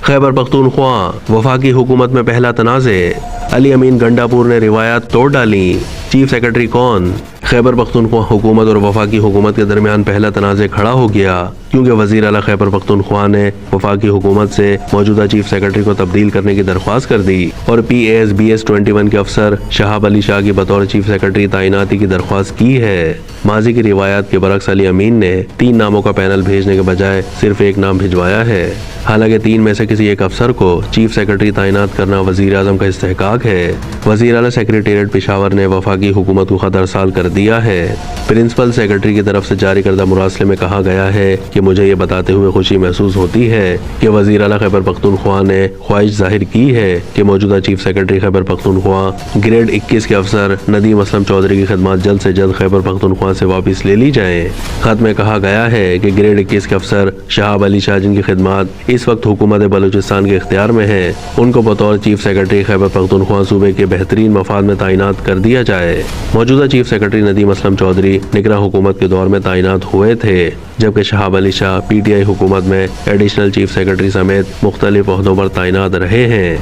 خیبر پختونخوا وفاقی حکومت میں پہلا تنازع، علی امین گنڈاپور نے روایات توڑ ڈالی، چیف سیکرٹری کون؟ خیبر پختونخوا حکومت اور وفاقی حکومت کے درمیان پہلا تنازع کھڑا ہو گیا کیونکہ وزیر اعلیٰ خیبر پختونخوا نے وفاقی حکومت سے موجودہ چیف سیکرٹری کو تبدیل کرنے کی درخواست کر دی اور PASBS-21 کے افسر شہاب علی شاہ کی بطور چیف سیکرٹری تعیناتی کی درخواست کی ہے۔ ماضی کی روایات کے برعکس علی امین نے 3 ناموں کا پینل بھیجنے کے بجائے صرف ایک نام بھجوایا ہے۔ حالانکہ 3 میں سے کسی ایک افسر کو چیف سیکرٹری تعینات کرنا وزیر اعظم کا استحقاق ہے۔ وزیر اعلیٰ سیکریٹریٹ پشاور نے وفاقی حکومت کو خط ارسال کر دیا ہے۔ پرنسپل سیکرٹری کی طرف سے جاری کردہ مراسلے میں کہا گیا ہے کہ مجھے یہ بتاتے ہوئے خوشی محسوس ہوتی ہے کہ وزیر اعلیٰ خیبر پختونخوا نے خواہش ظاہر کی ہے کہ موجودہ chief secretary Khyber Pakhtunkhwa grade 21 کے افسر ندیم اسلم چودھری کی خدمات جلد سے جلد خیبر پختونخوا سے واپس لے لی جائیں۔ خط میں کہا گیا ہے کہ گریڈ 21 کے افسر شہاب علی شاہ جن کی خدمات اس وقت حکومت بلوچستان کے اختیار میں ہے، ان کو بطور چیف سیکرٹری خیبر پختونخوا صوبے کے بہترین مفاد میں تعینات کر دیا جائے۔ موجودہ چیف سیکرٹری ندیم اسلم چودھری نگراں حکومت کے دور میں تعینات ہوئے تھے، جبکہ شہاب علی شاہ PTI حکومت میں ایڈیشنل چیف سیکرٹری سمیت مختلف عہدوں پر تعینات رہے ہیں۔